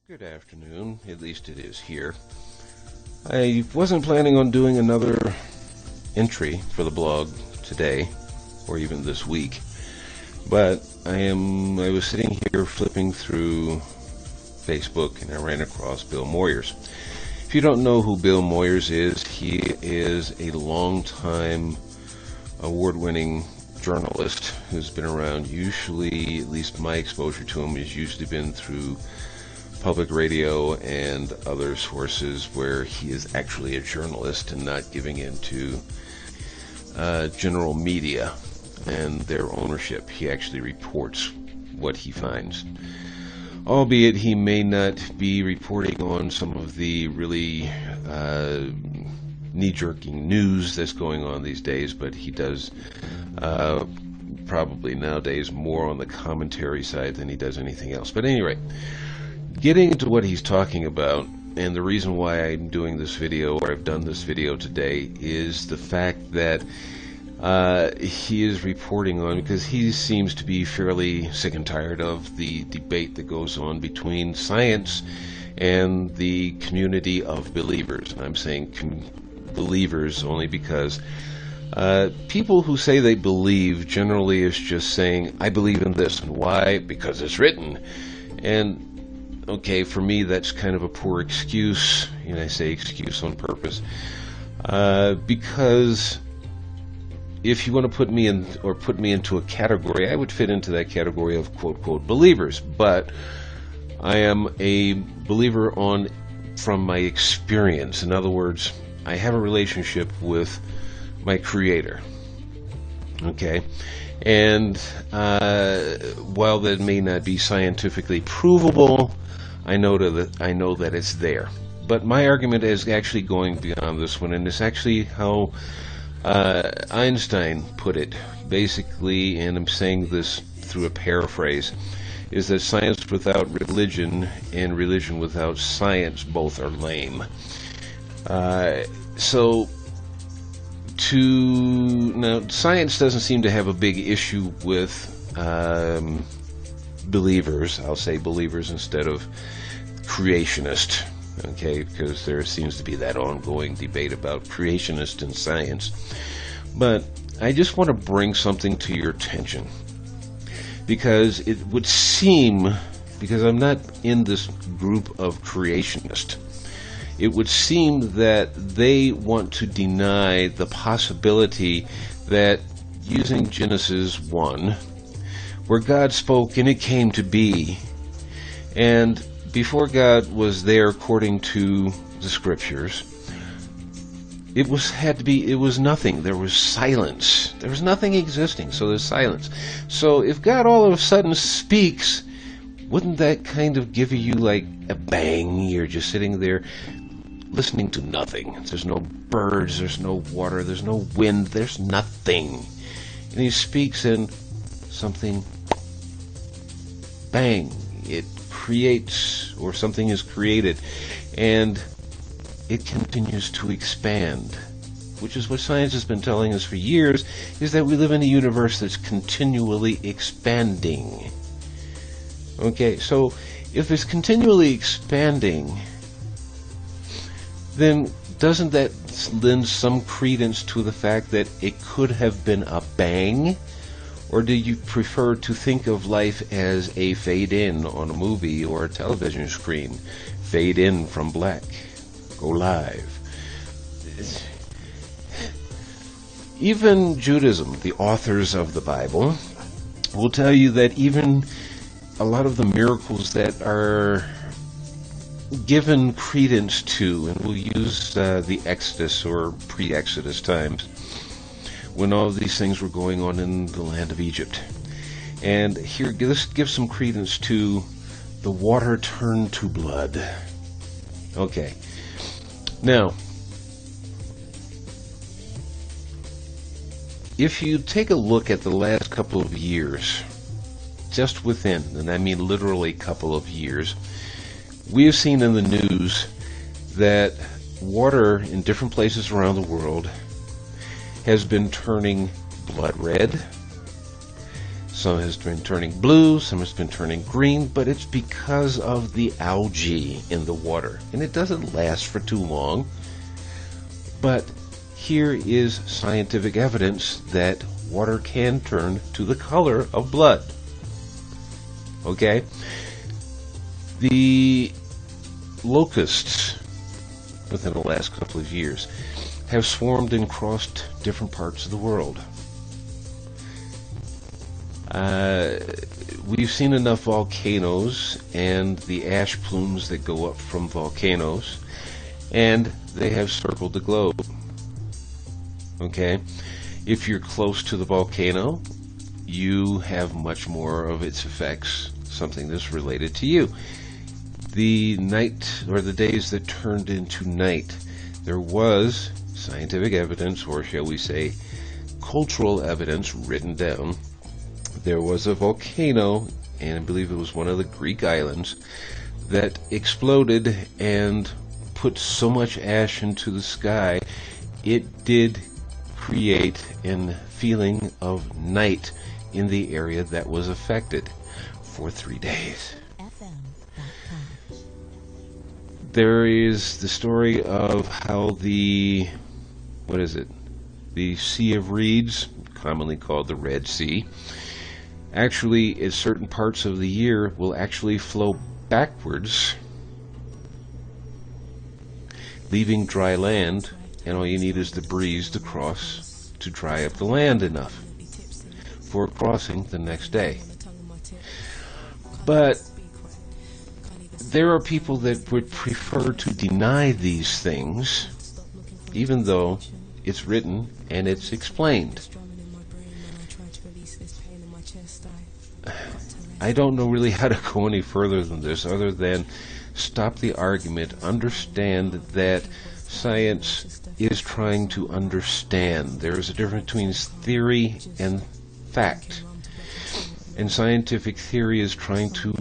Good afternoon, at least it is here. I wasn't planning on doing another entry for the blog today, or even this week, but I was sitting here flipping through Facebook and I ran across Bill Moyers. If you don't know who Bill Moyers is, he is a long-time award-winning journalist who's been around. Usually, at least my exposure to him has usually been through public radio and other sources where he is actually a journalist and not giving into general media and their ownership. He actually reports what he finds. Albeit he may not be reporting on some of the really knee-jerking news that's going on these days, but he does probably nowadays more on the commentary side than he does anything else. But anyway, getting into what he's talking about, and the reason why I'm doing this video, or I've done this video today, is the fact that he is reporting on, because he seems to be fairly sick and tired of the debate that goes on between science and the community of believers. And I'm saying believers only because people who say they believe generally is just saying, I believe in this. And why? Because it's written. And okay, for me, that's kind of a poor excuse, and I say excuse on purpose, because if you want to put me in, or put me into a category, I would fit into that category of quote-quote believers, but I am a believer from my experience. In other words, I have a relationship with my Creator, okay? And while that may not be scientifically provable, I know that it's there. But my argument is actually going beyond this one, and it's actually how Einstein put it, basically, and I'm saying this through a paraphrase, is that science without religion and religion without science both are lame. Now, science doesn't seem to have a big issue with believers. I'll say believers instead of creationist, okay, because there seems to be that ongoing debate about creationist and science. But I just want to bring something to your attention, because it would seem, because I'm not in this group of creationists, it would seem that they want to deny the possibility that, using Genesis 1, where God spoke and it came to be, and before God was there according to the scriptures, it was nothing. There was silence. There was nothing existing, so there's silence. So if God all of a sudden speaks, wouldn't that kind of give you like a bang? You're just sitting there listening to nothing. There's no birds, there's no water, there's no wind, there's nothing. And he speaks and something, bang, it creates, or something is created, and it continues to expand, which is what science has been telling us for years, is that we live in a universe that's continually expanding. Okay, so if it's continually expanding, then doesn't that lend some credence to the fact that it could have been a bang? Or do you prefer to think of life as a fade in on a movie or a television screen? Fade in from black, go live. Even Judaism, the authors of the Bible, will tell you that even a lot of the miracles that are given credence to, and we'll use the Exodus or pre-Exodus times, when all of these things were going on in the land of Egypt. And here, let's give some credence to the water turned to blood. Okay. Now, if you take a look at the last couple of years, just within, and I mean literally a couple of years, we have seen in the news that water in different places around the world has been turning blood red, Some has been turning blue, some has been turning green, but it's because of the algae in the water. And it doesn't last for too long. But here is scientific evidence that water can turn to the color of blood. Okay? The locusts, within the last couple of years, have swarmed and crossed different parts of the world. We've seen enough volcanoes and the ash plumes that go up from volcanoes, and they have circled the globe. Okay? If you're close to the volcano, you have much more of its effects, something that's related to you. The night, or the days that turned into night, there was scientific evidence, or shall we say, cultural evidence written down. There was a volcano, and I believe it was one of the Greek islands, that exploded and put so much ash into the sky, it did create a feeling of night in the area that was affected for 3 days. There is the story of how the Sea of Reeds, commonly called the Red Sea, actually at certain parts of the year will actually flow backwards, leaving dry land, and all you need is the breeze to cross to dry up the land enough for crossing the next day. But there are people that would prefer to deny these things, even though it's written and it's explained. I don't know really how to go any further than this, other than stop the argument, understand that science is trying to understand. There is a difference between theory and fact. And scientific theory is trying to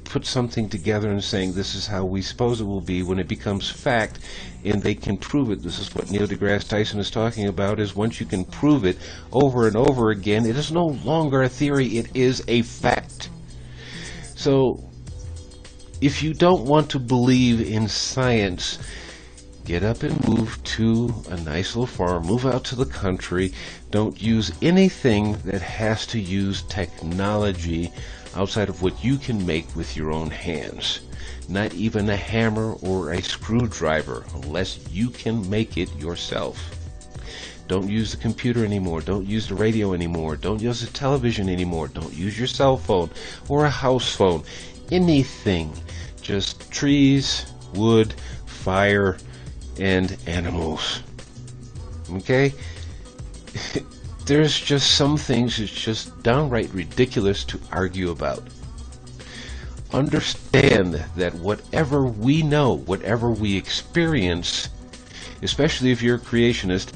put something together and saying this is how we suppose it will be when it becomes fact, and they can prove it. This is what Neil deGrasse Tyson is talking about, is once you can prove it over and over again, it is no longer a theory, it is a fact. So, if you don't want to believe in science, get up and move to a nice little farm, move out to the country. Don't use anything that has to use technology outside of what you can make with your own hands. Not even a hammer or a screwdriver, unless you can make it yourself. Don't use the computer anymore. Don't use the radio anymore. Don't use the television anymore. Don't use your cell phone or a house phone. Anything. Just trees, wood, fire, and animals. Okay? There's just some things it's just downright ridiculous to argue about. Understand that whatever we know, whatever we experience, especially if you're a creationist,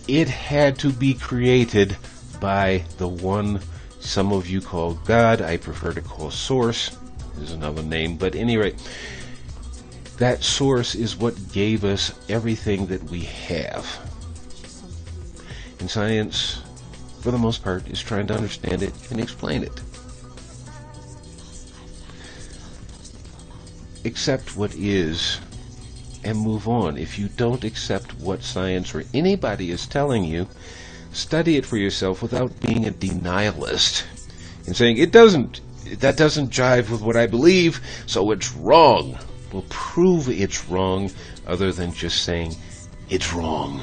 it had to be created by the one some of you call God. I prefer to call Source. There's another name, but at any rate, that Source is what gave us everything that we have. And science, for the most part, is trying to understand it and explain it. Accept what is and move on. If you don't accept what science or anybody is telling you, study it for yourself without being a denialist and saying that doesn't jive with what I believe, so it's wrong. Well, prove it's wrong, other than just saying it's wrong.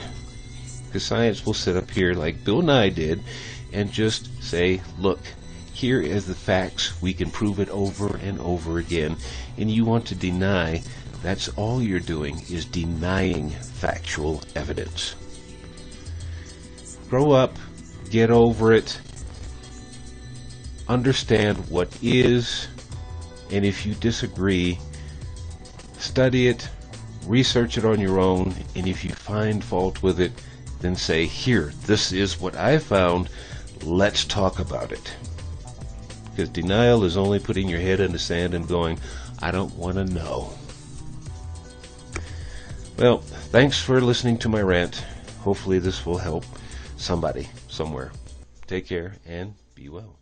Because science will sit up here like Bill Nye did and just say, look, here is the facts, we can prove it over and over again, and you want to deny, that's all you're doing, is denying factual evidence. Grow up, get over it, understand what is, and if you disagree, study it, research it on your own, and if you find fault with it, then say, here, this is what I found, let's talk about it. Because denial is only putting your head in the sand and going, I don't want to know. Well, thanks for listening to my rant. Hopefully this will help somebody somewhere. Take care and be well.